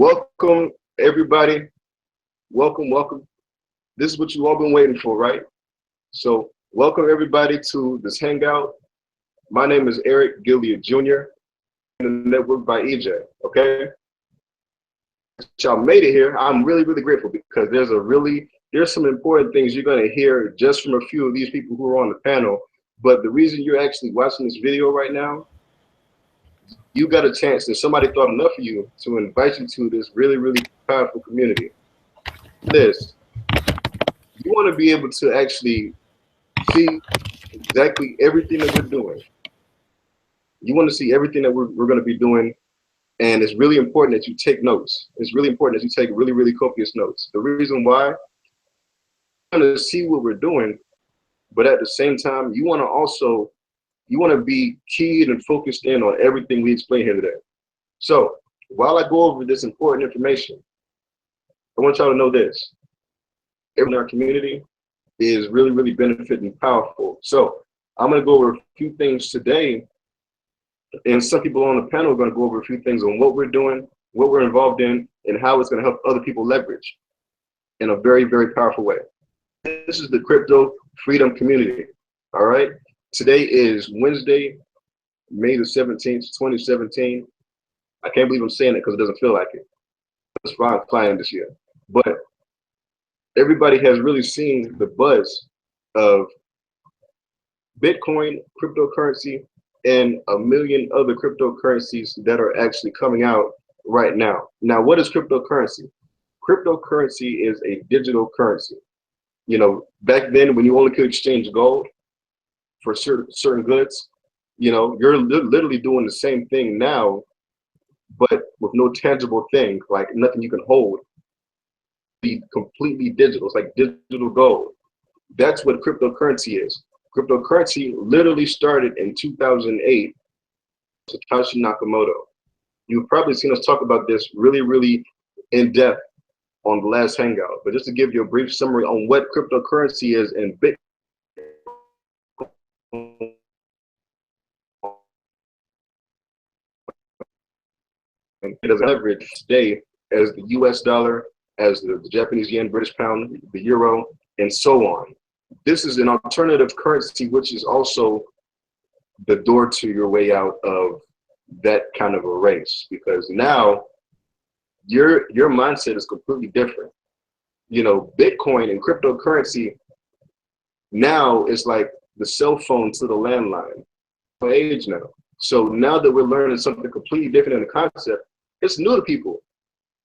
Welcome, everybody. Welcome, welcome. This is what you all been waiting for, right? So, welcome everybody to this hangout. My name is Eric Gilliard Jr. in the network by EJ. Okay, y'all made it here. I'm really grateful because there's some important things you're gonna hear just from a few of these people who are on the panel. But the reason you're actually watching this video right now, you got a chance that somebody thought enough of you to invite you to this really powerful community. This, you want to be able to actually see exactly everything that we're doing. You want to see everything that we're going to be doing, and it's really important that you take notes. It's really important that you take really copious notes. The reason why, you want to see what we're doing, but at the same time, you want to be keyed and focused in on everything we explain here today. So while I go over this important information, I want y'all to know this. Everyone in our community is really benefiting powerful. So I'm going to go over a few things today, and some people on the panel are going to go over a few things on what we're doing, what we're involved in, and how it's going to help other people leverage in a very powerful way. This is the Crypto Freedom Community. All right. Today is Wednesday, May the 17th, 2017. I can't believe I'm saying it because it doesn't feel like it. It's flying this year. But everybody has really seen the buzz of Bitcoin, cryptocurrency, and a million other cryptocurrencies that are actually coming out right now. Now, what is cryptocurrency? Cryptocurrency is a digital currency. You know, back then when you only could exchange gold for certain goods, you know, you're literally doing the same thing now, but with no tangible thing, like nothing you can hold. Be completely digital. It's like digital gold. That's what cryptocurrency is. Cryptocurrency literally started in 2008. Satoshi Nakamoto. You've probably seen us talk about this really in depth on the last hangout. But just to give you a brief summary on what cryptocurrency is and Bitcoin. It is leveraged today as the US dollar, as the Japanese yen, British pound, the euro, and so on. This is an alternative currency, which is also the door to your way out of that kind of a race, because now your mindset is completely different. You know, Bitcoin and cryptocurrency now is like the cell phone to the landline age now. So now that we're learning something completely different in the concept, it's new to people.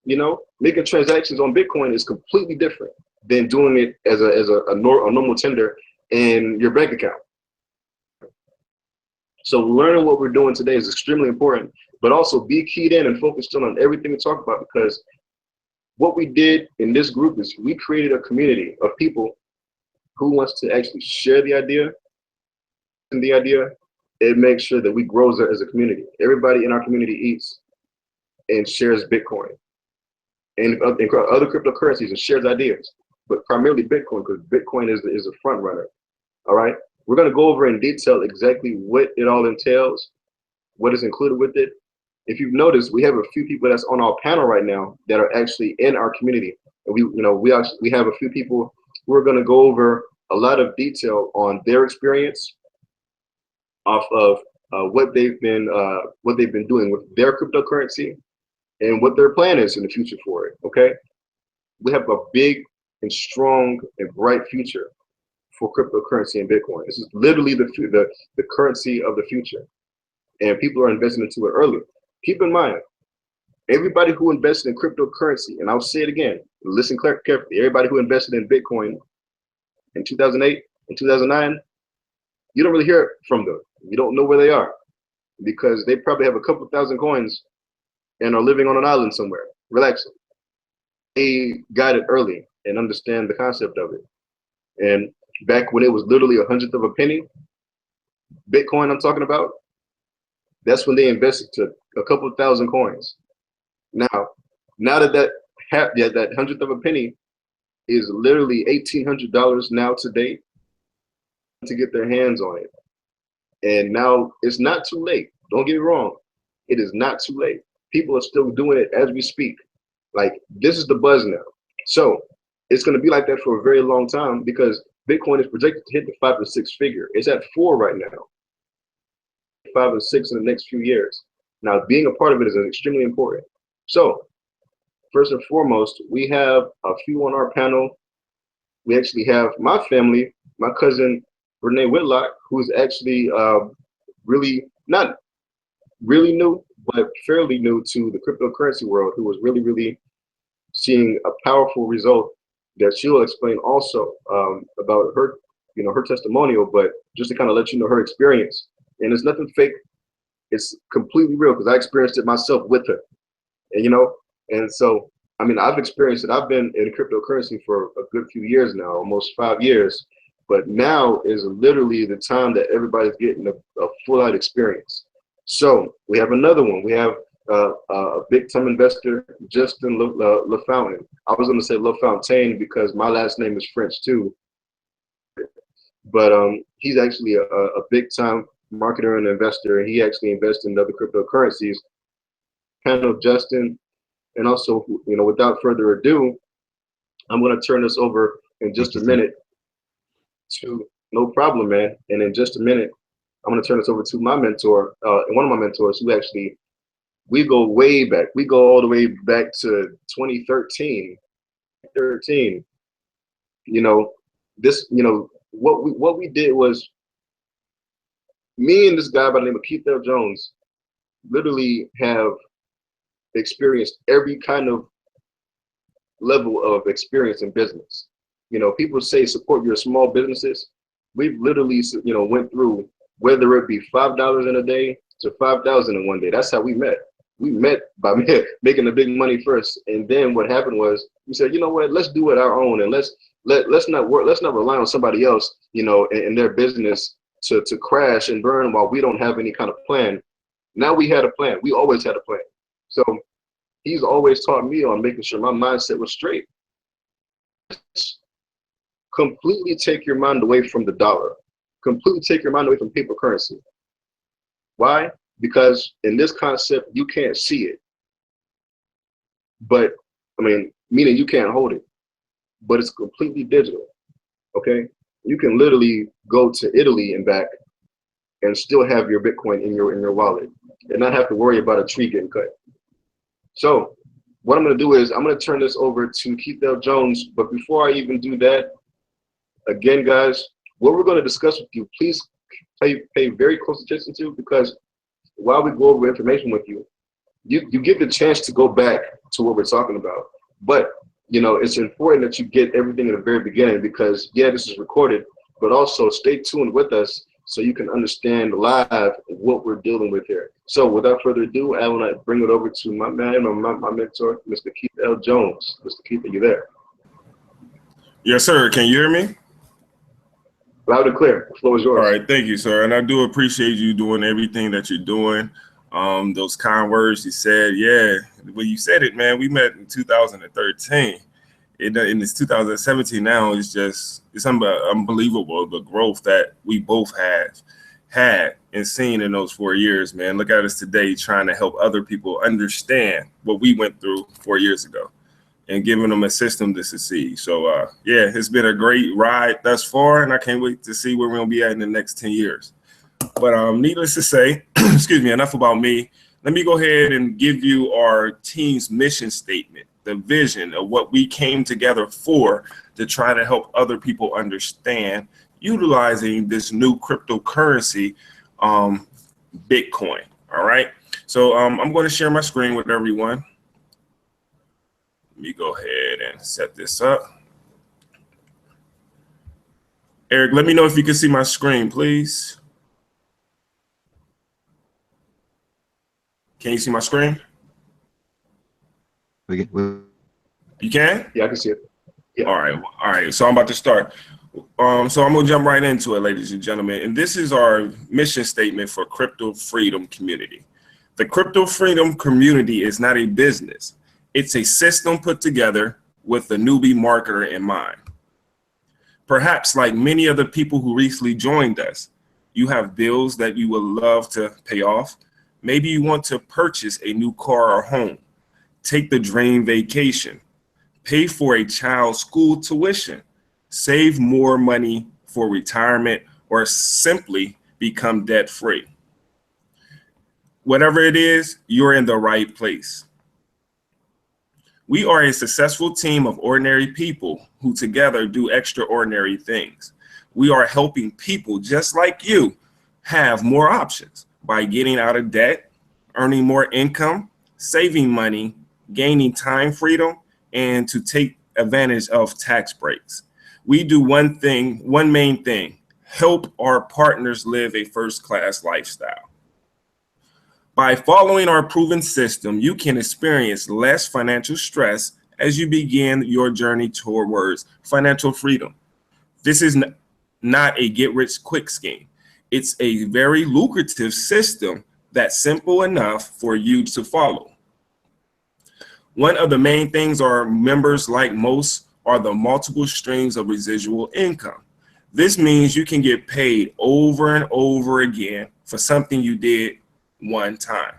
You know, making transactions on Bitcoin is completely different than doing it as a normal tender in your bank account. So learning what we're doing today is extremely important, but also be keyed in and focused on everything we talk about, because what we did in this group is we created a community of people who wants to actually share the idea, and make sure that we grow as a community. Everybody in our community eats and shares Bitcoin and other cryptocurrencies and shares ideas, but primarily Bitcoin, because Bitcoin is a front runner. All right, we're going to go over in detail exactly what it all entails, what is included with it. If you've noticed, we have a few people that's on our panel right now that are actually in our community, and we have a few people who are going to go over a lot of detail on their experience off of what they've been doing with their cryptocurrency and what their plan is in the future for it. Okay, we have a big and strong and bright future for cryptocurrency and Bitcoin. This is literally the currency of the future, and people are investing into it early. Keep in mind, everybody who invested in cryptocurrency, and I'll say it again, listen carefully, everybody who invested in Bitcoin in 2008 and 2009, you don't really hear from them. You don't know where they are, because they probably have a couple thousand coins and are living on an island somewhere, relaxing. They got it early and understand the concept of it. And back when it was literally 1/100th of a penny, Bitcoin I'm talking about, that's when they invested to a couple thousand coins. Now that 1/100th of a penny is literally $1,800 now today to get their hands on it. And now it's not too late. Don't get me wrong. It is not too late. People are still doing it as we speak. Like, this is the buzz now. So it's going to be like that for a very long time because Bitcoin is projected to hit the 5 to 6 figure. It's at 4 right now, 5 and 6 in the next few years. Now, being a part of it is extremely important. So first and foremost, we have a few on our panel. We actually have my family, my cousin Renee Whitlock, who's actually really not really new, but fairly new to the cryptocurrency world, who was really seeing a powerful result that she'll explain also about her, her testimonial, but just to kind of let you know her experience. And it's nothing fake. It's completely real because I experienced it myself with her. And, and so, I mean, I've experienced it. I've been in cryptocurrency for a good few years now, almost 5 years. But now is literally the time that everybody's getting a full-out experience. So we have another one. We have a big-time investor, Justin LaFountain. I was going to say LaFontaine because my last name is French too. But he's actually a big-time marketer and investor. He actually invests in other cryptocurrencies. Panel Justin, and also, without further ado, I'm going to turn this over in just a minute to, no problem, man. And in just a minute, I'm going to turn this over to my mentor, one of my mentors who actually, we go way back. We go all the way back to 2013. What we did was, me and this guy by the name of Keith L. Jones literally have experienced every kind of level of experience in business. People say support your small businesses. We've literally, went through whether it be $5 in a day to 5,000 in one day. That's how we met. We met by making the big money first, and then what happened was we said, you know what, let's do it our own, and let's not rely on somebody else, in their business to crash and burn while we don't have any kind of plan. Now we had a plan. We always had a plan. So he's always taught me on making sure my mindset was straight. Completely take your mind away from the dollar. Completely take your mind away from paper currency. Why? Because in this concept, you can't see it. But, meaning you can't hold it. But it's completely digital, okay? You can literally go to Italy and back and still have your Bitcoin in your wallet and not have to worry about a tree getting cut. So what I'm going to do is I'm going to turn this over to Keith L. Jones. But before I even do that, again, guys, what we're going to discuss with you, please pay very close attention to, because while we go over information with you, you get the chance to go back to what we're talking about. But, it's important that you get everything in the very beginning because, yeah, this is recorded, but also stay tuned with us so you can understand live what we're dealing with here. So without further ado, I want to bring it over to my man, my mentor, Mr. Keith L. Jones. Mr. Keith, are you there? Yes, sir. Can you hear me? Loud and clear. The floor is yours. All right. Thank you, sir. And I do appreciate you doing everything that you're doing. Those kind words you said, yeah, when you said it, man, we met in 2013. In this 2017 now, it's unbelievable the growth that we both had and seen in those 4 years, man. Look at us today trying to help other people understand what we went through 4 years ago and giving them a system to succeed. So, yeah, it's been a great ride thus far, and I can't wait to see where we're going to be at in the next 10 years. But needless to say, excuse me, enough about me. Let me go ahead and give you our team's mission statement, the vision of what we came together for to try to help other people understand utilizing this new cryptocurrency, Bitcoin. All right. So I'm going to share my screen with everyone. Let me go ahead and set this up. Eric, let me know if you can see my screen, please. Can you see my screen? You can? Yeah, I can see it. Yeah. All right. So I'm about to start. So I'm gonna jump right into it, ladies and gentlemen. And this is our mission statement for Crypto Freedom Community. The Crypto Freedom Community is not a business. It's a system put together with the newbie marketer in mind. Perhaps like many other people who recently joined us, you have bills that you would love to pay off. Maybe you want to purchase a new car or home. take the dream vacation, pay for a child's school tuition, save more money for retirement, or simply become debt free. Whatever it is, you're in the right place. We are a successful team of ordinary people who together do extraordinary things. We are helping people just like you have more options by getting out of debt, earning more income, saving money, gaining time freedom, and to take advantage of tax breaks. We do one main thing, help our partners live a first-class lifestyle. By following our proven system, you can experience less financial stress as you begin your journey towards financial freedom. This is not a get-rich-quick scheme. It's a very lucrative system that's simple enough for you to follow. One of the main things our members like most are the multiple streams of residual income. This means you can get paid over and over again for something you did one time.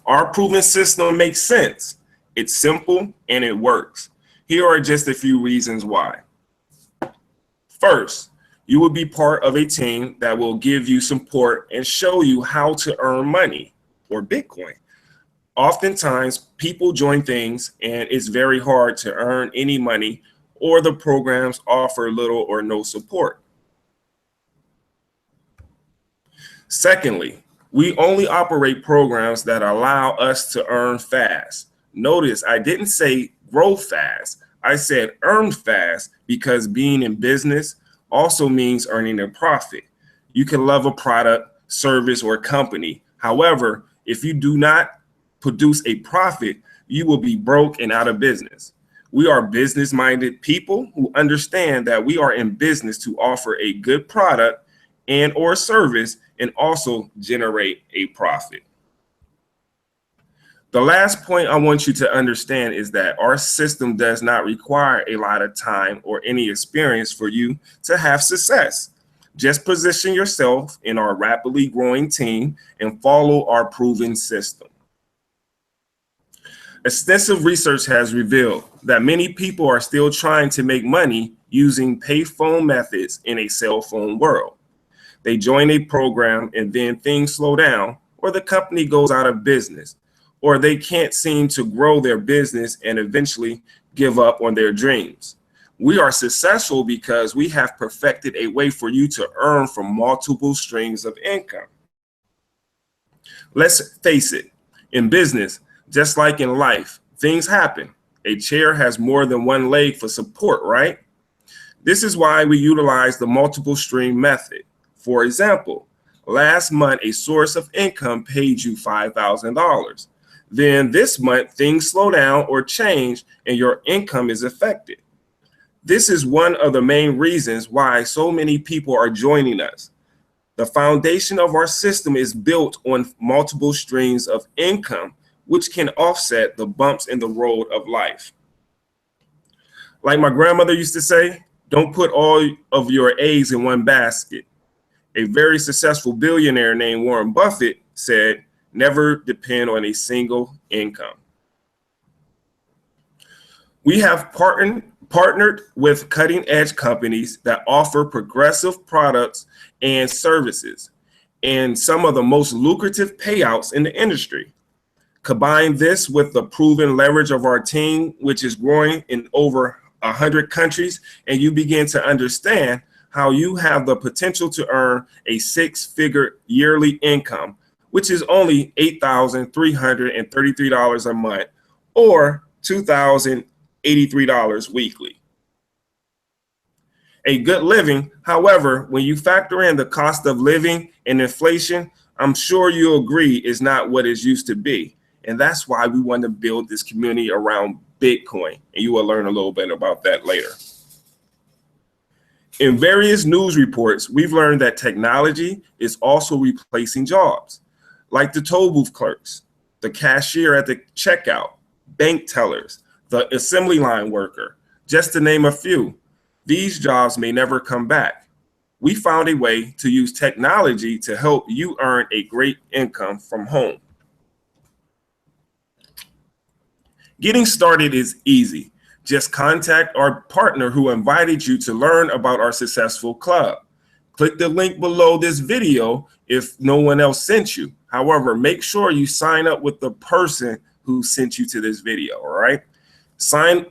Our proven system makes sense. It's simple and it works. Here are just a few reasons why. First, you will be part of a team that will give you support and show you how to earn money or Bitcoin. Oftentimes, people join things and it's very hard to earn any money, or the programs offer little or no support. Secondly, we only operate programs that allow us to earn fast. Notice I didn't say grow fast. I said earn fast, because being in business also means earning a profit. You can love a product, service, or company. However, if you do not produce a profit, you will be broke and out of business. We are business-minded people who understand that we are in business to offer a good product and or service and also generate a profit. The last point I want you to understand is that our system does not require a lot of time or any experience for you to have success. Just position yourself in our rapidly growing team and follow our proven system. Extensive research has revealed that many people are still trying to make money using payphone methods in a cell phone world. They join a program and then things slow down, or the company goes out of business, or they can't seem to grow their business and eventually give up on their dreams. We are successful because we have perfected a way for you to earn from multiple streams of income. Let's face it, in business, just like in life, things happen. A chair has more than one leg for support, right? This is why we utilize the multiple stream method. For example, last month, a source of income paid you $5,000. Then this month, things slow down or change and your income is affected. This is one of the main reasons why so many people are joining us. The foundation of our system is built on multiple streams of income, which can offset the bumps in the road of life. Like my grandmother used to say, don't put all of your eggs in one basket. A very successful billionaire named Warren Buffett said, never depend on a single income. We have partnered with cutting-edge companies that offer progressive products and services and some of the most lucrative payouts in the industry. Combine this with the proven leverage of our team, which is growing in over 100 countries, and you begin to understand how you have the potential to earn a six-figure yearly income, which is only $8,333 a month or $2,083 weekly. A good living, however, when you factor in the cost of living and inflation, I'm sure you'll agree is not what it used to be. And that's why we want to build this community around Bitcoin. And you will learn a little bit about that later. In various news reports, we've learned that technology is also replacing jobs, like the toll booth clerks, the cashier at the checkout, bank tellers, the assembly line worker, just to name a few. These jobs may never come back. We found a way to use technology to help you earn a great income from home. Getting started is easy. Just contact our partner who invited you to learn about our successful club. Click the link below this video if no one else sent you. However, make sure you sign up with the person who sent you to this video, all right? Sign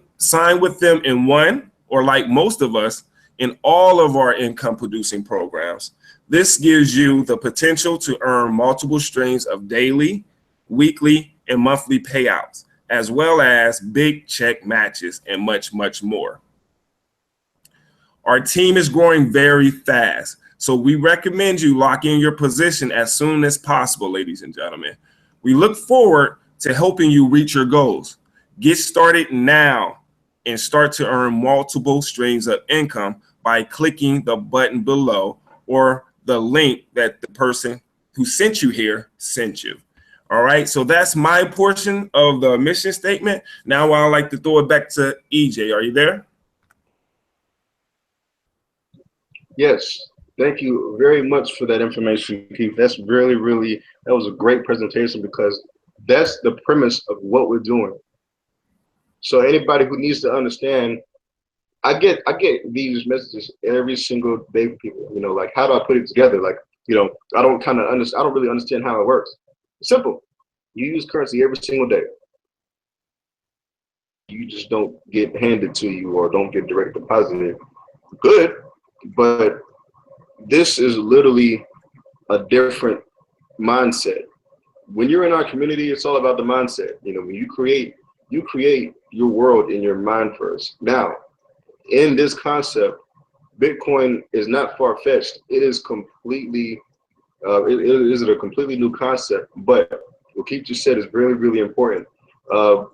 with them in one, or like most of us, in all of our income producing programs. This gives you the potential to earn multiple streams of daily, weekly, and monthly payouts, as well as big check matches and much, much more. Our team is growing very fast, so we recommend you lock in your position as soon as possible, ladies and gentlemen. We look forward to helping you reach your goals. Get started now and start to earn multiple streams of income by clicking the button below or the link that the person who sent you here sent you. All right, so that's my portion of the mission statement. Now I'd like to throw it back to EJ. Are you there? Yes, thank you very much for that information, Keith. That's that was a great presentation, because that's the premise of what we're doing. So anybody who needs to understand, I get these messages every single day from people, you know, like, how do I put it together? Like, you know, I don't really understand how it works. Simple. You use currency every single day. You just don't get handed to you or don't get direct deposited. Good, but this is literally a different mindset. When you're in our community, it's all about the mindset. You know, when you create your world in your mind first. Now, in this concept, Bitcoin is not far-fetched. It is completely, it is a completely new concept. But what Keith just said is really, really important. You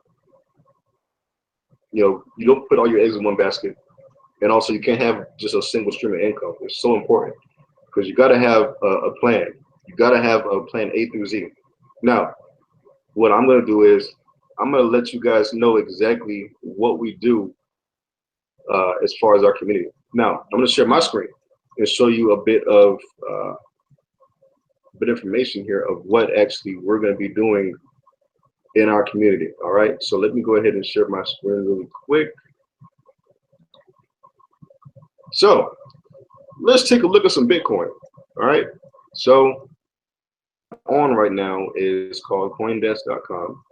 know, you don't put all your eggs in one basket, and also you can't have just a single stream of income. It's so important, because you got to have a plan. You got to have a plan A through Z. Now, what I'm going to do is I'm going to let you guys know exactly what we do as far as our community. Now, I'm going to share my screen and show you a bit of information here of what actually we're going to be doing in our community. All right, so let me go ahead and share my screen really quick. So let's take a look at some Bitcoin. All right, so on right now is called Coindesk.com,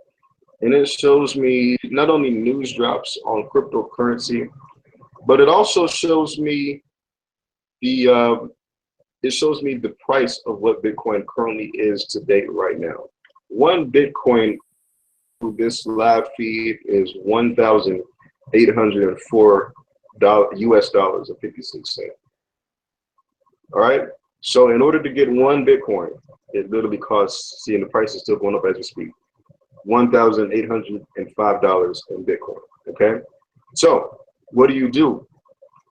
and it shows me not only news drops on cryptocurrency, but it also shows me the price of what Bitcoin currently is today right now. One Bitcoin through this live feed is $1,804 US dollars and 56 cents. All right. So in order to get one Bitcoin, it literally costs, seeing the price is still going up as we speak, $1,805 in Bitcoin. Okay. So what do?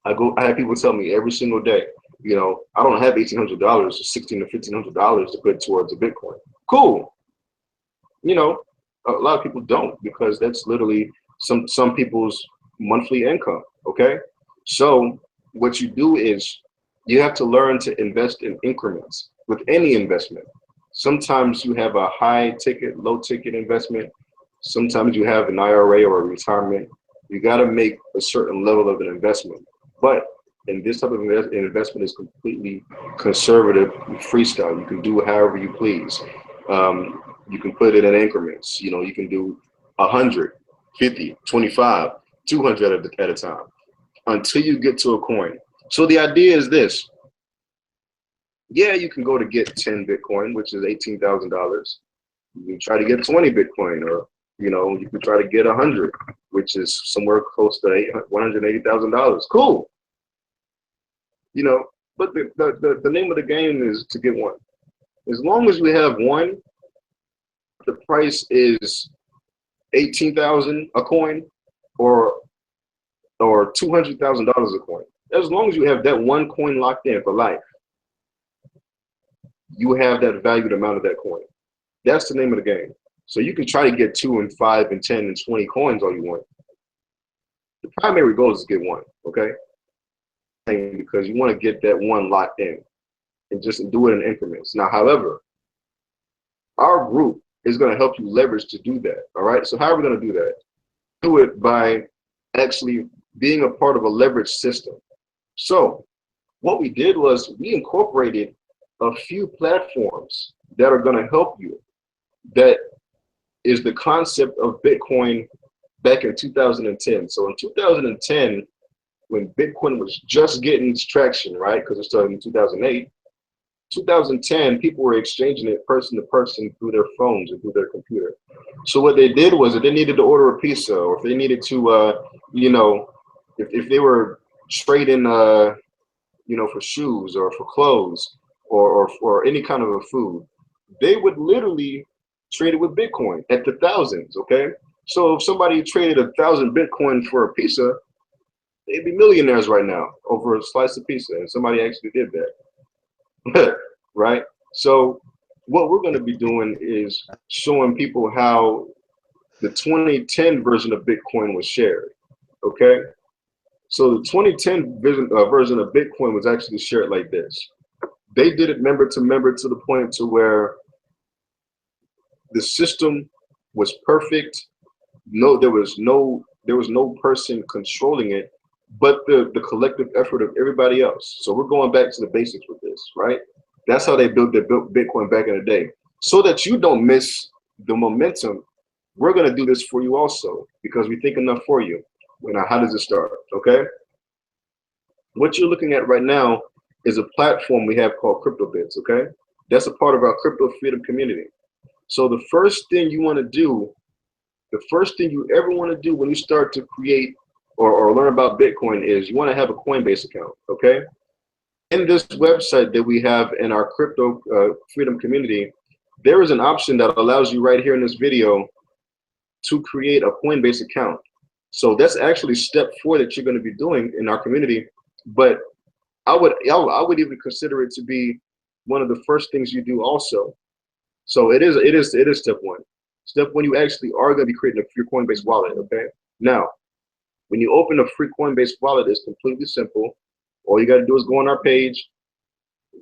I have people tell me every single day, you know, I don't have $1,800, $1,600 to $1,500 to put towards a Bitcoin. Cool. You know, a lot of people don't, because that's literally some people's monthly income. Okay. So what you do is you have to learn to invest in increments with any investment. Sometimes you have a high ticket, low ticket investment. Sometimes you have an IRA or a retirement. You got to make a certain level of an investment. But in this type of investment is completely conservative, freestyle. You can do however you please. You can put it in increments. You know, you can do 100, 50, 25, 200 at a time until you get to a coin. So the idea is this. Yeah, you can go to get 10 Bitcoin, which is $18,000. You can try to get 20 Bitcoin, or, you know, you can try to get 100, which is somewhere close to $180,000. Cool. You know, but the name of the game is to get one. As long as we have one, the price is $18,000 a coin or $200,000 a coin. As long as you have that one coin locked in for life, you have that valued amount of that coin. That's the name of the game. So you can try to get 2 and 5 and 10 and 20 coins all you want. The primary goal is to get one, okay? Because you want to get that one locked in and just do it in increments. Now, however, our group is going to help you leverage to do that, all right? So how are we going to do that? do it by actually being a part of a leverage system. So what we did was we incorporated a few platforms that are going to help you. That is the concept of Bitcoin back in 2010. So in 2010, when Bitcoin was just getting its traction, right? Because it started in 2008. 2010, people were exchanging it person to person through their phones and through their computer. So what they did was, if they needed to order a pizza, or if they needed to, you know, if they were trading, you know, for shoes or for clothes or any kind of a food, they would literally trade it with Bitcoin at the thousands. Okay, so if somebody traded 1,000 Bitcoin for a pizza, they'd be millionaires right now over a slice of pizza, and somebody actually did that. Right? So what we're going to be doing is showing people how the 2010 version of Bitcoin was shared. Okay, so the 2010 version of Bitcoin was actually shared like this. They did it member to member to the point to where the system was perfect. No, there was no person controlling it, but the collective effort of everybody else. So we're going back to the basics with this, right? That's how they built Bitcoin back in the day. So that you don't miss the momentum, we're going to do this for you also, because we think enough for you. Now, how does it start? Okay. What you're looking at right now is a platform we have called CryptoBits. Okay. That's a part of our crypto freedom community. So the first thing you want to do, the first thing you ever want to do when you start to create or learn about Bitcoin is you want to have a Coinbase account. Okay. In this website that we have in our crypto freedom community, there is an option that allows you right here in this video to create a Coinbase account. So that's actually step 4 that you're going to be doing in our community. But I would even consider it to be one of the first things you do also. So it is step 1. Step 1, you actually are going to be creating a free Coinbase wallet. Okay. Now, when you open a free Coinbase wallet, it's completely simple. All you got to do is go on our page,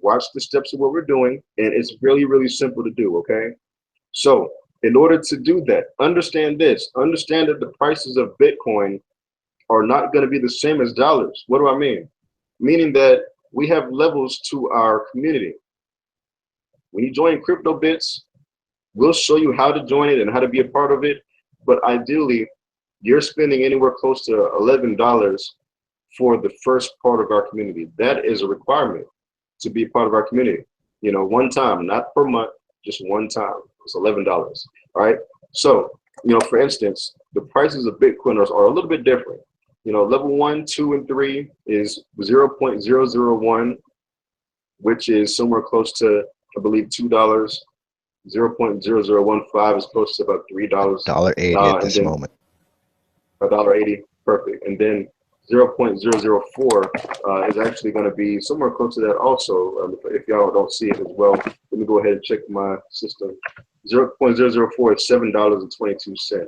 watch the steps of what we're doing, and it's really, really simple to do. Okay. So in order to do that, understand this. Understand that the prices of Bitcoin are not going to be the same as dollars. What do I mean? Meaning that we have levels to our community. When you join CryptoBits, we'll show you how to join it and how to be a part of it. But ideally, you're spending anywhere close to $11 for the first part of our community. That is a requirement to be a part of our community. You know, one time, not per month, just one time. It's $11. All right. So, you know, for instance, the prices of Bitcoiners are a little bit different. You know, level 1, 2, and 3 is 0.001, which is somewhere close to, I believe, $2. 0.0015 is close to about $3. $1.80 at this moment. $1.80, perfect. And then 0.004 is actually going to be somewhere close to that also. If y'all don't see it as well, let me go ahead and check my system. 0.004 is $7.22.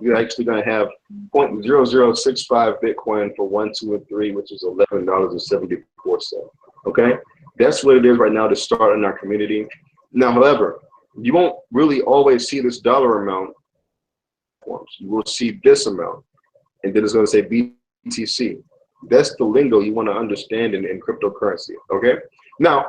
You're actually going to have 0.0065 Bitcoin for 1, 2, and 3, which is $11.74. Okay, that's what it is right now to start in our community. Now, however, you won't really always see this dollar amount. You will see this amount, and then it's going to say BTC. That's the lingo you want to understand in cryptocurrency. Okay. Now,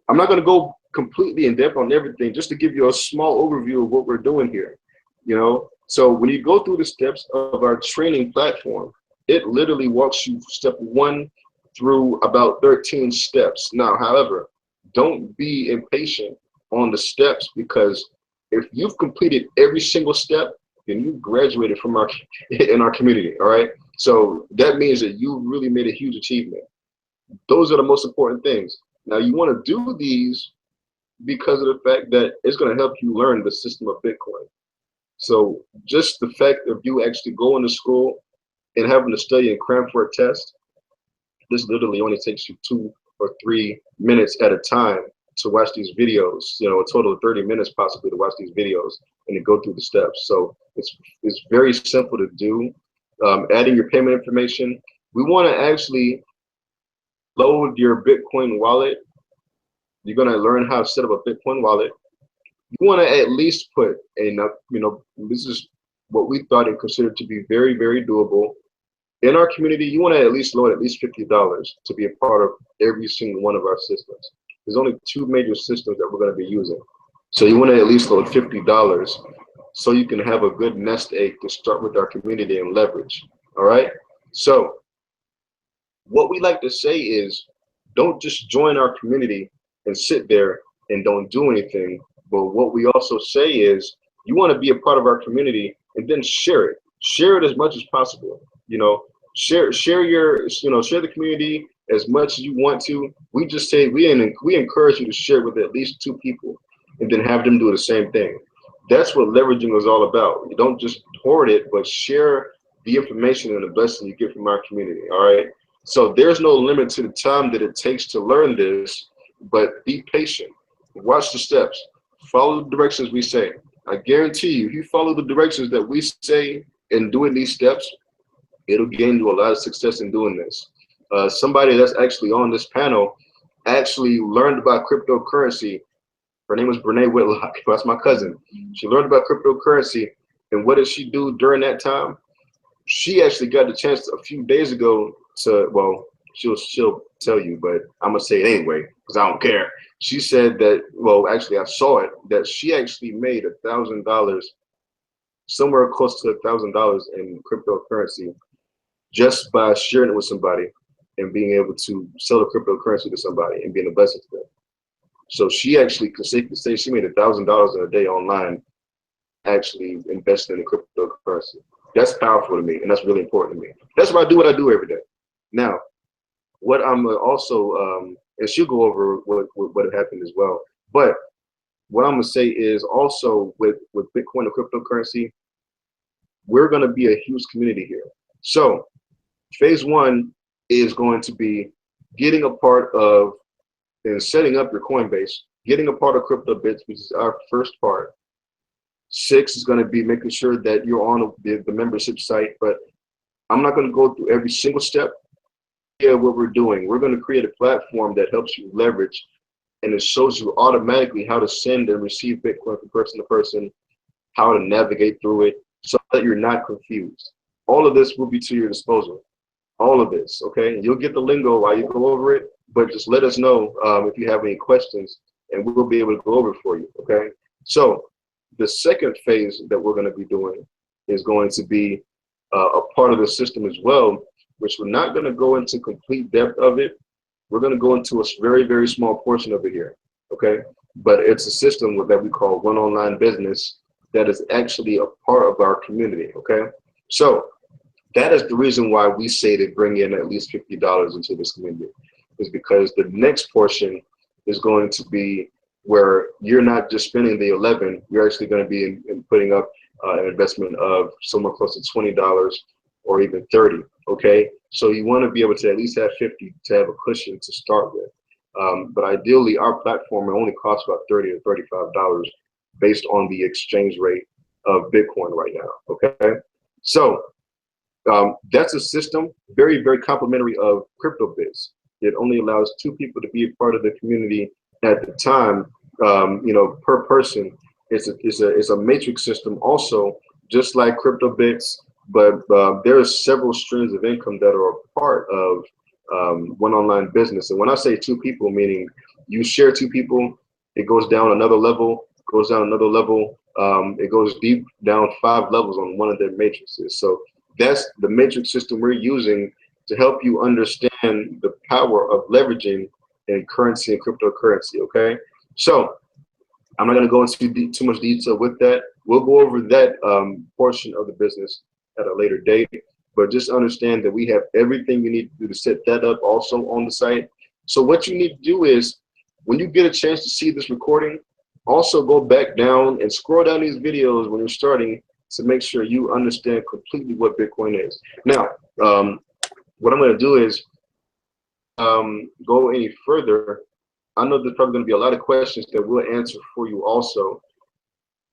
I'm not going to go completely in depth on everything, just to give you a small overview of what we're doing here. You know, so when you go through the steps of our training platform, it literally walks you step 1 through about 13 steps. Now, however, don't be impatient on the steps, because if you've completed every single step, then you graduated from our community. All right. So that means that you really made a huge achievement. Those are the most important things. Now, you want to do these because of the fact that it's going to help you learn the system of Bitcoin. So just the fact of you actually going to school and having to study and cram for a test, this literally only takes you 2 or 3 minutes at a time to watch these videos. You know, a total of 30 minutes possibly to watch these videos and to go through the steps. So it's very simple to do. Adding your payment information. We want to actually load your Bitcoin wallet. You're going to learn how to set up a Bitcoin wallet. You want to at least put, and you know, this is what we thought and considered to be very, very doable. In our community, you want to at least load at least $50 to be a part of every single one of our systems. There's only 2 major systems that we're going to be using. So you want to at least load $50 so you can have a good nest egg to start with our community and leverage. All right. So what we like to say is, don't just join our community and sit there and don't do anything. But what we also say is, you want to be a part of our community and then share it. Share it as much as possible. You know, share the community as much as you want to. We just say we encourage you to share with at least 2 people and then have them do the same thing. That's what leveraging is all about. You don't just hoard it, but share the information and the blessing you get from our community. All right. So there's no limit to the time that it takes to learn this, but be patient. Watch the steps. Follow the directions we say. I guarantee you, if you follow the directions that we say in doing these steps, it'll gain you a lot of success in doing this. Somebody that's actually on this panel actually learned about cryptocurrency. Her name was Brene Whitlock. That's my cousin. She learned about cryptocurrency, and what did she do during that time? She actually got the chance a few days ago to, well, she'll tell you, but I'm gonna say it anyway because I don't care. She said that, well, actually I saw it, that she actually made $1,000, somewhere close to $1,000 in cryptocurrency just by sharing it with somebody and being able to sell the cryptocurrency to somebody and being a blessing to them. So she actually could say she made $1,000 in a day online, actually investing in cryptocurrency. That's powerful to me, and that's really important to me. That's why I do what I do every day. Now, what I'm also, and she'll go over what happened as well. But what I'm gonna say is also with Bitcoin and cryptocurrency, we're gonna be a huge community here. So phase 1 is going to be getting a part of and setting up your Coinbase, getting a part of CryptoBits, which is our first part. 6 is going to be making sure that you're on the membership site, but I'm not going to go through every single step. Yeah, what we're doing, we're going to create a platform that helps you leverage, and it shows you automatically how to send and receive Bitcoin from person to person, how to navigate through it, so that you're not confused. All of this will be to your disposal. All of this, okay? You'll get the lingo while you go over it, but just let us know if you have any questions, and we'll be able to go over it for you, okay? So the second phase that we're going to be doing is going to be a part of the system as well, which we're not going to go into complete depth of it. We're going to go into a very, very small portion of it here, okay? But it's a system that we call One Online Business that is actually a part of our community, okay? So that is the reason why we say to bring in at least $50 into this community, is because the next portion is going to be where you're not just spending the 11, you're actually going to be putting up an investment of somewhere close to $20 or even 30, okay? So you want to be able to at least have 50 to have a cushion to start with. But ideally, our platform only costs about $30 to $35 based on the exchange rate of Bitcoin right now, okay? So that's a system very, very complimentary of CryptoBits. It only allows 2 people to be a part of the community at the time, per person. It's a matrix system also, just like CryptoBits, but there are several streams of income that are a part of One Online Business. And when I say 2 people, meaning you share 2 people, it goes down another level, goes down another level, it goes deep down 5 levels on one of their matrices. So that's the matrix system we're using to help you understand the power of leveraging in currency and cryptocurrency, okay? So I'm not gonna go into too much detail with that. We'll go over that portion of the business at a later date, but just understand that we have everything you need to do to set that up also on the site. So what you need to do is, when you get a chance to see this recording, also go back down and scroll down these videos when you're starting to make sure you understand completely what Bitcoin is. Now, what I'm going to do is go any further. I know there's probably going to be a lot of questions that we'll answer for you also,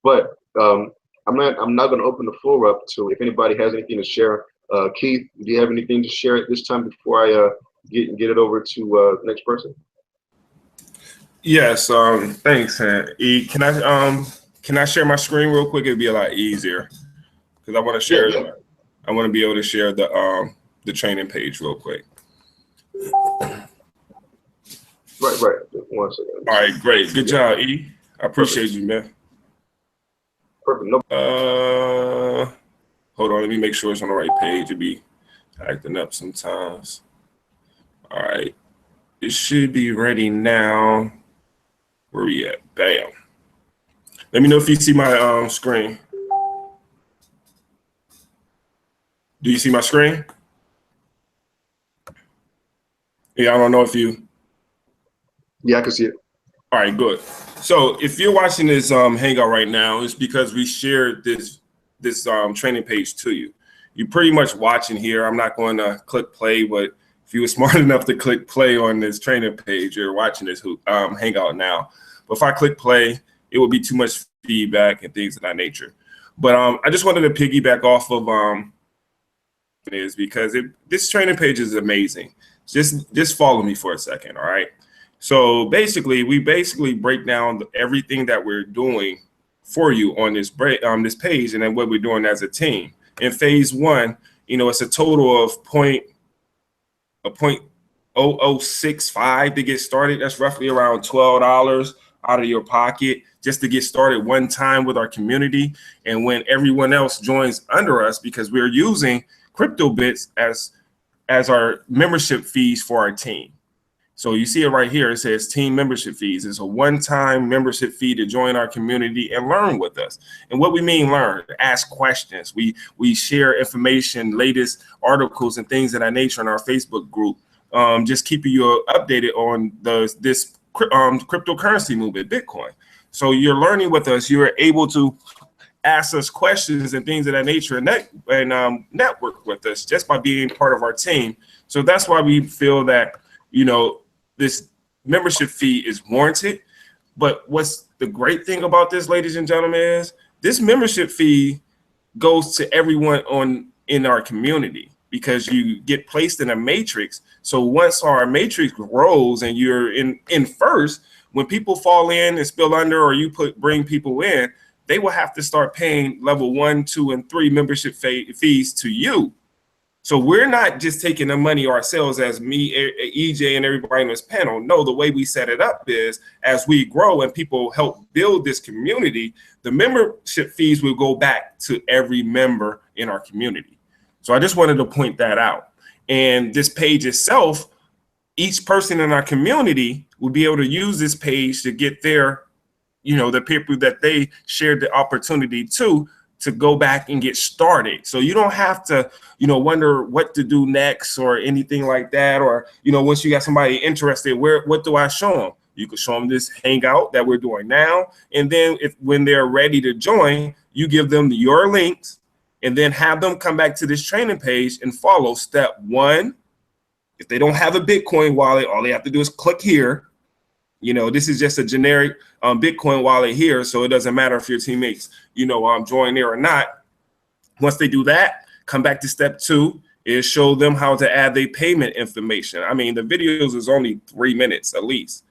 but I'm not going to open the floor up to if anybody has anything to share. Keith, do you have anything to share at this time before I get it over to the next person? Yes. Thanks, E. Can I share my screen real quick? It'd be a lot easier. Because I want to share. Yeah. I want to be able to share the training page real quick. Right. 1 second. All right, great. Good job, E. I appreciate you, man. Perfect. No. Hold on. Let me make sure it's on the right page. It'd be acting up sometimes. All right. It should be ready now. Where we at? Bam. Let me know if you see my screen. Do you see my screen? Yeah, I don't know if you. Yeah, I can see it. All right, good. So if you're watching this Hangout right now, it's because we shared this training page to you. You're pretty much watching here. I'm not going to click play, but if you were smart enough to click play on this training page, you're watching this Hangout now. But if I click play, it would be too much feedback and things of that nature. But I just wanted to piggyback off of is because this training page is amazing. Just follow me for a second, all right? So we break down everything that we're doing for you on this this page, and then what we're doing as a team. In phase 1, it's a total of 0.0065 to get started. That's roughly around $12 out of your pocket just to get started one time with our community. And when everyone else joins under us, because we're using CryptoBits as our membership fees for our team. So you see it right here. It says team membership fees. It's a one-time membership fee to join our community and learn with us. And what we mean learn, ask questions. We share information, latest articles and things of that nature in our Facebook group. Just keeping you updated on this cryptocurrency movement, Bitcoin. So you're learning with us. You're able to ask us questions and things of that nature and network with us just by being part of our team. So that's why we feel that, this membership fee is warranted. But what's the great thing about this, ladies and gentlemen, is this membership fee goes to everyone in our community because you get placed in a matrix. So once our matrix grows and you're in first, when people fall in and spill under, or you bring people in, they will have to start paying level 1, 2, and 3 membership fees to you. So we're not just taking the money ourselves as me, EJ, and everybody on this panel. No, the way we set it up is as we grow and people help build this community, the membership fees will go back to every member in our community. So I just wanted to point that out. And this page itself, each person in our community will be able to use this page to get their, the people that they shared the opportunity to go back and get started. So you don't have to, wonder what to do next or anything like that. Or, once you got somebody interested, what do I show them? You can show them this Hangout that we're doing now. And then when they're ready to join, you give them your links and then have them come back to this training page and follow step 1. If they don't have a Bitcoin wallet, all they have to do is click here. This is just a generic Bitcoin wallet here. So it doesn't matter if your teammates, join there or not. Once they do that, come back to step 2 is show them how to add their payment information. I mean, the videos is only 3 minutes at least.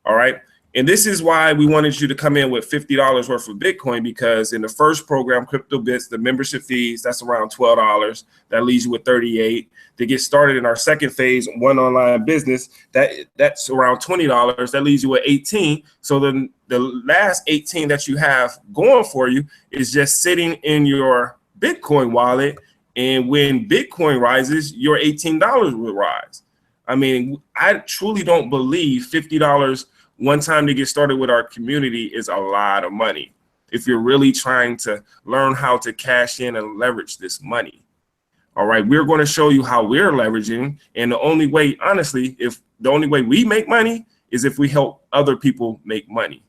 All right. And this is why we wanted you to come in with $50 worth of Bitcoin, because in the first program, CryptoBits, the membership fees, that's around $12. That leaves you with $38. To get started in our second phase, one online business, that's around $20. That leaves you with $18. So the last $18 that you have going for you is just sitting in your Bitcoin wallet. And when Bitcoin rises, your $18 will rise. I mean, I truly don't believe $50 one time to get started with our community is a lot of money if you're really trying to learn how to cash in and leverage this money. All right, we're going to show you how we're leveraging. And the only way, honestly, the only way we make money is if we help other people make money.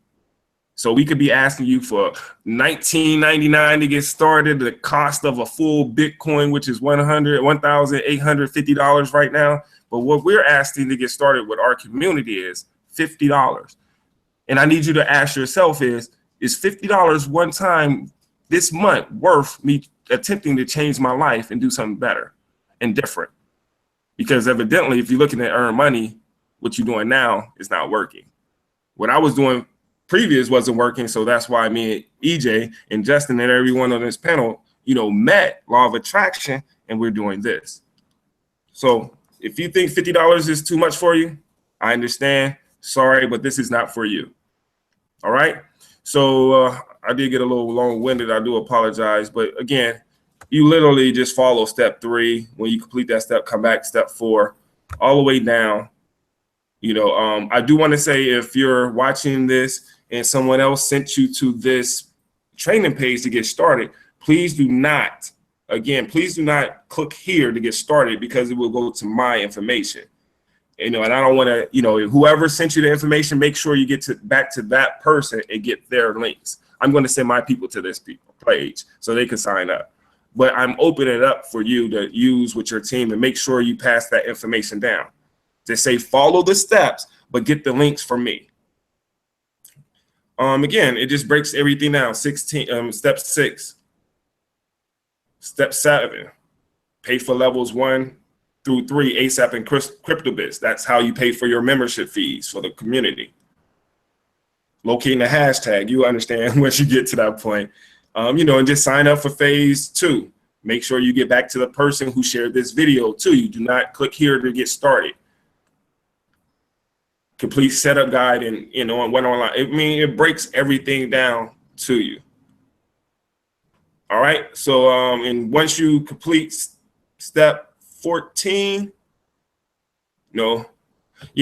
So we could be asking you for $19.99 to get started, the cost of a full Bitcoin, which is $1,850 right now. But what we're asking to get started with our community is $50. And I need you to ask yourself is $50 one time this month worth me attempting to change my life and do something better and different? Because evidently, if you're looking to earn money, what you're doing now is not working. What I was doing previous wasn't working. So that's why me and EJ and Justin and everyone on this panel met law of attraction, and we're doing this. So if you think $50 is too much for you, I understand. Sorry, but this is not for you. All right. So I did get a little long-winded. I do apologize. But again, you literally just follow step 3. When you complete that step, come back step 4, all the way down. I do want to say, if you're watching this and someone else sent you to this training page to get started, please do not click here to get started, because it will go to my information. And I don't want to, whoever sent you the information, make sure you get back to that person and get their links. I'm going to send my people to this page so they can sign up. But I'm opening it up for you to use with your team, and make sure you pass that information down. To say follow the steps, but get the links from me. Again, it just breaks everything down. Step 6. Step 7, pay for levels 1 through 3 ASAP and CryptoBits. That's how you pay for your membership fees for the community. Locating the hashtag, you understand once you get to that point. And just sign up for phase 2. Make sure you get back to the person who shared this video too. You do not click here to get started. Complete setup guide and went online. It breaks everything down to you. All right. So and once you complete step 14,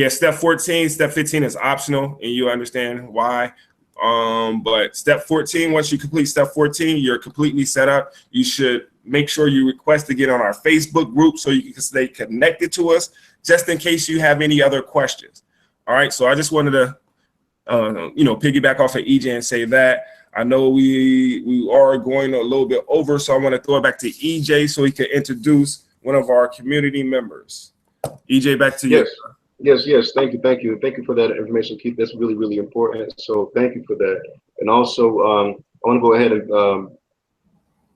step 14, step 15 is optional, and you understand why. But step 14, once you complete step 14, you're completely set up. You should make sure you request to get on our Facebook group so you can stay connected to us, just in case you have any other questions. All right, so I just wanted to, piggyback off of EJ and say that. I know we are going a little bit over, so I want to throw it back to EJ so he can introduce one of our community members. EJ, back to you. Yes. Thank you for that information, Keith. That's really, really important. So thank you for that. And also, I want to go ahead and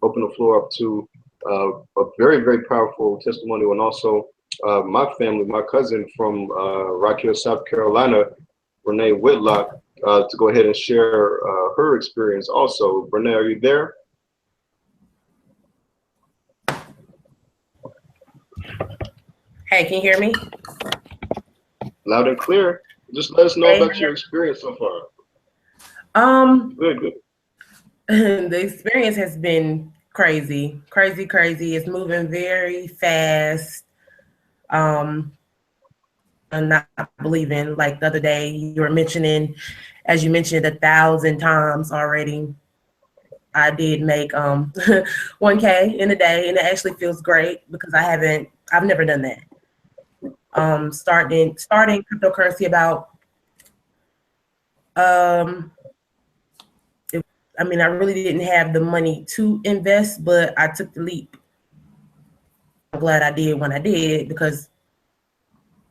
open the floor up to a very, very powerful testimonial, and also my family, my cousin from Rock Hill, South Carolina, Renee Whitlock, to go ahead and share her experience also. Renee, are you there? Hey, can you hear me? Loud and clear. Just let us know about your experience so far. Good. The experience has been crazy. It's moving very fast. I'm not believing, like the other day you were mentioning, as you mentioned 1,000 times already, I did make 1K in a day, and it actually feels great because I've never done that. Starting cryptocurrency about I really didn't have the money to invest, but I took the leap. I'm glad I did when I did, because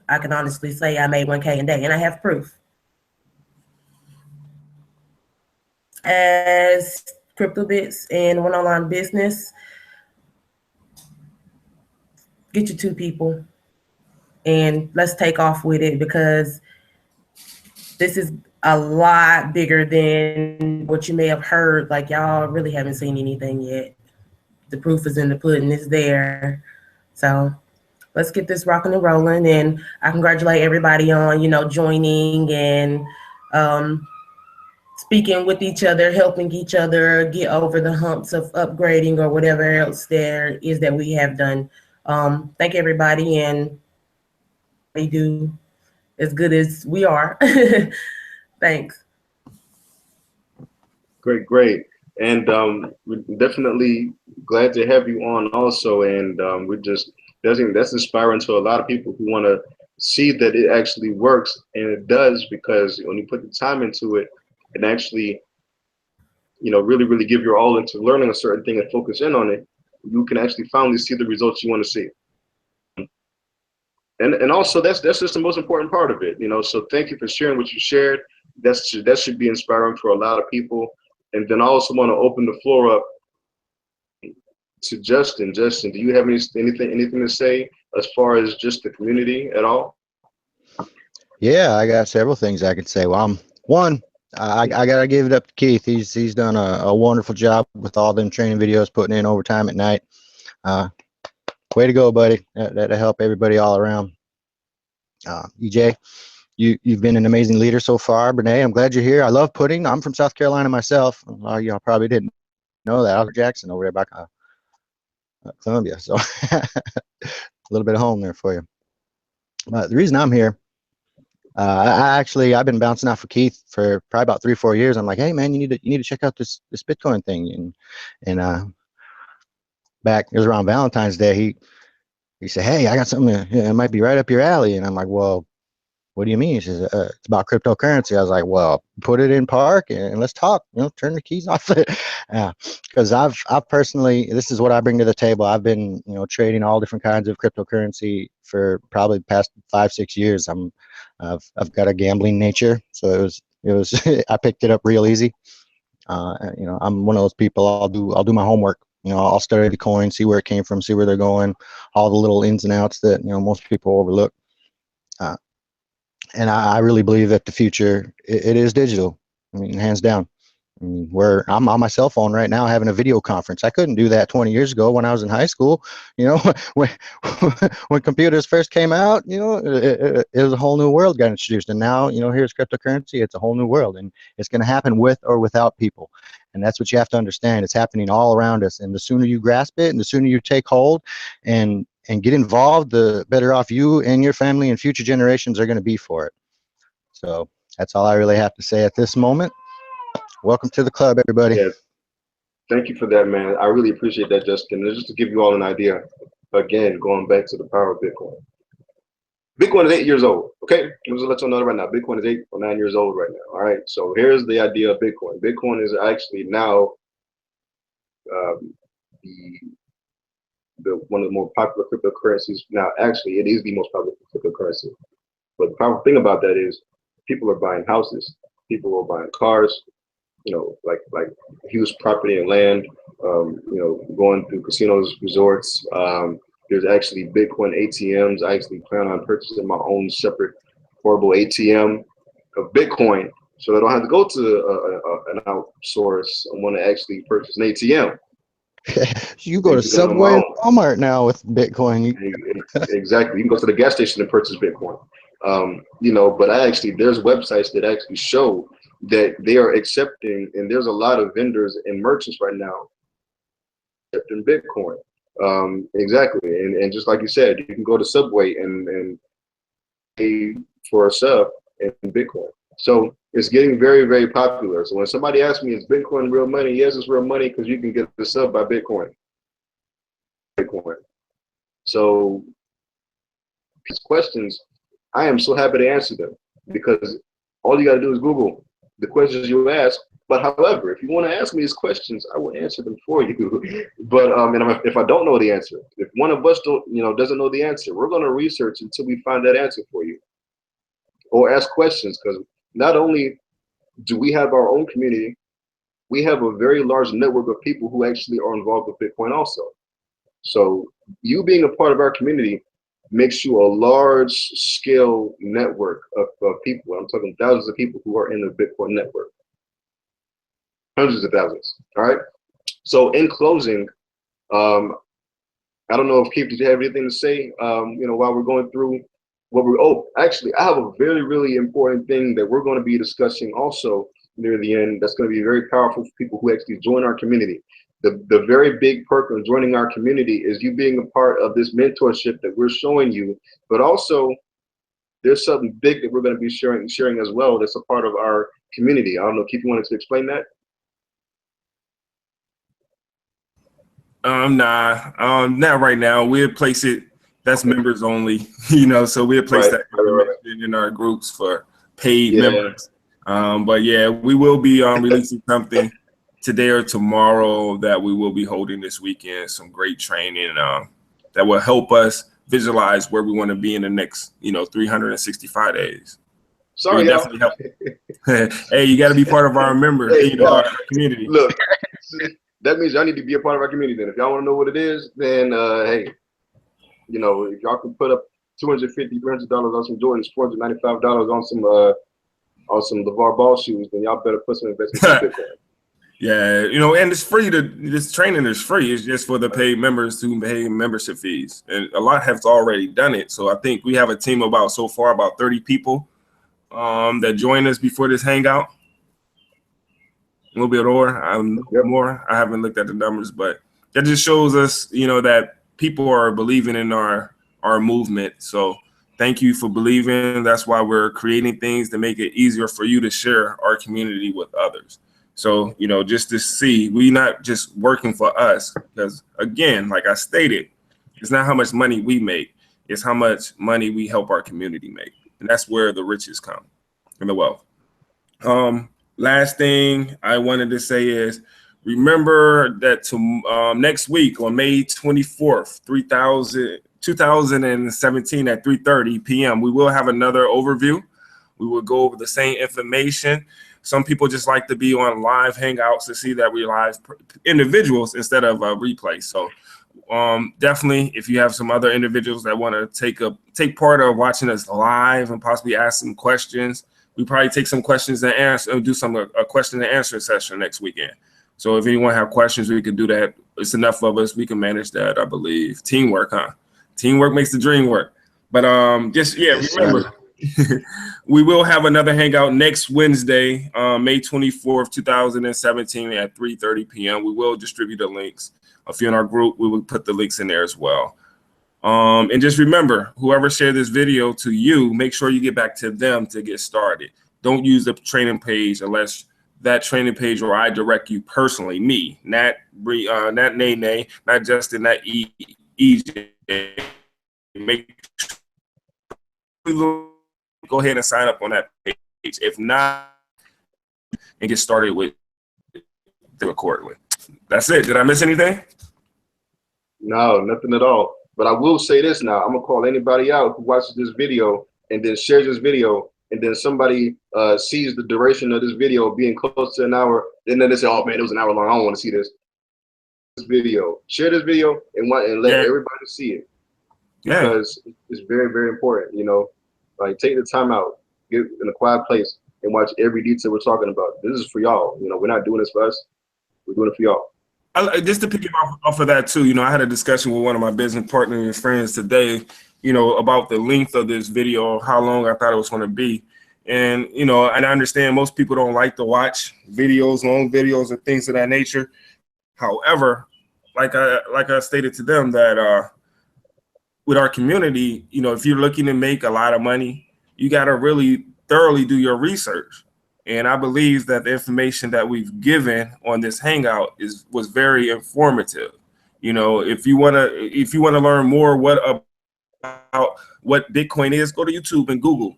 I can honestly say I made 1K a day, and I have proof. As CryptoBits and one online business, get your 2 people and let's take off with it, because this is a lot bigger than what you may have heard. Like, y'all really haven't seen anything yet. The proof is in the pudding, it's there. So let's get this rocking and rolling, and I congratulate everybody on, joining and speaking with each other, helping each other get over the humps of upgrading or whatever else there is that we have done. Thank everybody, and they do as good as we are. Thanks. Great. And we're definitely glad to have you on also. And that's inspiring to a lot of people who want to see that it actually works, and it does, because when you put the time into it and actually, really give your all into learning a certain thing and focus in on it, you can actually finally see the results you want to see. And also that's just the most important part of it, So thank you for sharing what you shared. That should be inspiring for a lot of people. And then I also want to open the floor up to Justin. Justin, do you have anything to say as far as just the community at all? Yeah, I got several things I could say. Well, one, I gotta give it up to Keith. He's done a wonderful job with all them training videos, putting in overtime at night. Way to go, buddy. That'll help everybody all around. EJ, you've been an amazing leader so far. Brene, I'm glad you're here. I love pudding. I'm from South Carolina myself. Y'all probably didn't know that. I was in Jackson over there back Columbia. So a little bit of home there for you. But the reason I'm here, I've been bouncing off of Keith for probably about 3-4 years. I'm like, hey man, you need to check out this Bitcoin thing. And back, it was around Valentine's Day, he said, hey, I got something it might be right up your alley. And I'm like, well, what do you mean? He says, it's about cryptocurrency. I was like, well, put it in park and let's talk, turn the keys off it. Because I've personally, this is what I bring to the table. I've been, trading all different kinds of cryptocurrency for probably the past 5-6 years. I've got a gambling nature. So it was, I picked it up real easy. I'm one of those people, I'll do my homework. I'll study the coin, see where it came from, see where they're going, all the little ins and outs that, most people overlook. And I really believe that the future, it is digital. I mean, hands down. I mean, I'm on my cell phone right now having a video conference. I couldn't do that 20 years ago when I was in high school. When computers first came out, it was a whole new world got introduced. And now, here's cryptocurrency. It's a whole new world, and it's going to happen with or without people. And that's what you have to understand. It's happening all around us. And the sooner you grasp it and the sooner you take hold and get involved, the better off you and your family and future generations are going to be for it. So that's all I really have to say at this moment. Welcome to the club, everybody. Yes. Thank you for that, man. I really appreciate that, Justin. And just to give you all an idea, again, going back to the power of Bitcoin. Bitcoin is 8 years old, okay? I'm just let you know right now. Bitcoin is 8 or 9 years old right now, all right? So here's the idea of Bitcoin. Bitcoin is actually now one of the more popular cryptocurrencies. Now, actually, it is the most popular cryptocurrency. But the powerful thing about that is people are buying houses, people are buying cars, like huge property and land, going through casinos, resorts. There's actually Bitcoin ATMs. I actually plan on purchasing my own separate portable ATM of Bitcoin, so I don't have to go to an outsource. I want to actually purchase an ATM. You go to Subway and Walmart now with Bitcoin. Exactly. You can go to the gas station and purchase Bitcoin. But there's websites that actually show that they are accepting, and there's a lot of vendors and merchants right now accepting Bitcoin. Exactly. And just like you said, you can go to Subway and pay for a sub in Bitcoin. So it's getting very, very popular. So when somebody asks me, is Bitcoin real money? Yes, it's real money because you can get the sub by Bitcoin. So these questions, I am so happy to answer them because all you got to do is Google the questions you ask. But however, if you want to ask me these questions, I will answer them for you. But if I don't know the answer, if one of us doesn't know the answer, we're going to research until we find that answer for you, or ask questions. Because not only do we have our own community, we have a very large network of people who actually are involved with Bitcoin also. So you being a part of our community makes you a large scale network of people. I'm talking thousands of people who are in the Bitcoin network. Hundreds of thousands. All right. So in closing, I don't know if Keith, did you have anything to say? While we're going through actually, I have a very, really important thing that we're going to be discussing also near the end. That's going to be very powerful for people who actually join our community. The very big perk of joining our community is you being a part of this mentorship that we're showing you, but also there's something big that we're going to be sharing as well. That's a part of our community. I don't know, Keith, you wanted to explain that? Not right now. We'll place it. That's members only, so we'll place that information in our groups for paid members. But yeah, we will be releasing something today or tomorrow that we will be holding this weekend. Some great training that will help us visualize where we want to be in the next, 365 days. Sorry, definitely help. Hey, you got to be part of our our community. Look, that means y'all need to be a part of our community. Then, if y'all want to know what it is, then hey, if y'all can put up $250, $300 on some Jordans, $495 on some on some LeVar Ball shoes, then y'all better put some investment in Bitcoin. Yeah, you know, and it's free this training is free. It's just for the paid members to pay membership fees. And a lot have already done it. So I think we have a team of about 30 people that joined us before this hangout. A little bit more. I haven't looked at the numbers, but that just shows us, you know, that people are believing in our movement. So thank you for believing. That's why we're creating things to make it easier for you to share our community with others. So, you know, just to see, we're not just working for us, because again, like I stated, it's not how much money we make, it's how much money we help our community make. And that's where the riches come and the wealth. Last thing I wanted to say is, remember that next week on May 24th, 2017 at 3:30 p.m., we will have another overview. We will go over the same information. Some people just like to be on live hangouts to see that we're live individuals instead of a replay. So definitely, if you have some other individuals that want to take part of watching us live and possibly ask some questions, we probably take some questions and answer, and do a question and answer session next weekend. So if anyone have questions, we can do that. It's enough of us. We can manage that, I believe. Teamwork, huh? Teamwork makes the dream work. But remember, we will have another hangout next Wednesday, May 24th, 2017 at 3:30 p.m. We will distribute the links. If you're in our group, we will put the links in there as well. And just remember, whoever shared this video to you, make sure you get back to them to get started. Don't use the training page unless that training page where I direct you personally, me, not Nene, not Justin, not EJ. Make sure go ahead and sign up on that page. If not, and get started with them accordingly. That's it. Did I miss anything? No, nothing at all. But I will say this now. I'm going to call anybody out who watches this video and then shares this video, and then somebody sees the duration of this video being close to an hour, and then they say, oh, man, it was an hour long. I don't want to see this video. Share this video and let everybody see it. Yeah. Because it's very, very important, you know. Like, take the time out, get in a quiet place, and watch every detail we're talking about. This is for y'all. You know, we're not doing this for us. We're doing it for y'all. Just to pick off of that too, you know, I had a discussion with one of my business partners and friends today, you know, about the length of this video, how long I thought it was going to be. And, you know, and I understand most people don't like to watch videos, long videos and things of that nature. However, like I stated to them that with our community, you know, if you're looking to make a lot of money, you got to really thoroughly do your research. And I believe that the information that we've given on this hangout was very informative. You know, if you want to learn more about what Bitcoin is, go to YouTube and Google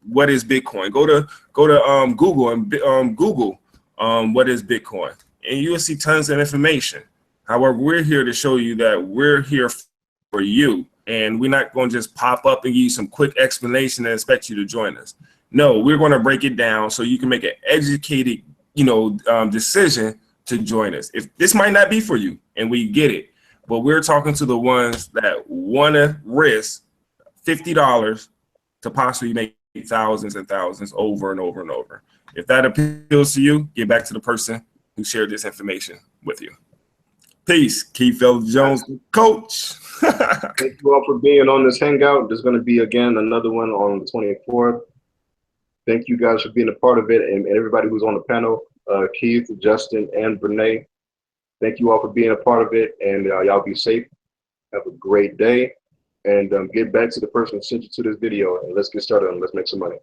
what is Bitcoin. Go to Google and Google what is Bitcoin, and you will see tons of information. However, we're here to show you that we're here for you, and we're not going to just pop up and give you some quick explanation and expect you to join us. No, we're going to break it down so you can make an educated, you know, decision to join us. If this might not be for you, and we get it, but we're talking to the ones that want to risk $50 to possibly make thousands and thousands over and over and over. If that appeals to you, get back to the person who shared this information with you. Peace. Keith Jones, coach. Thank you all for being on this hangout. There's going to be, again, another one on the 24th. Thank you guys for being a part of it, and everybody who's on the panel, Keith, Justin, and Brene. Thank you all for being a part of it, and y'all be safe. Have a great day, and get back to the person who sent you to this video, and let's get started and let's make some money.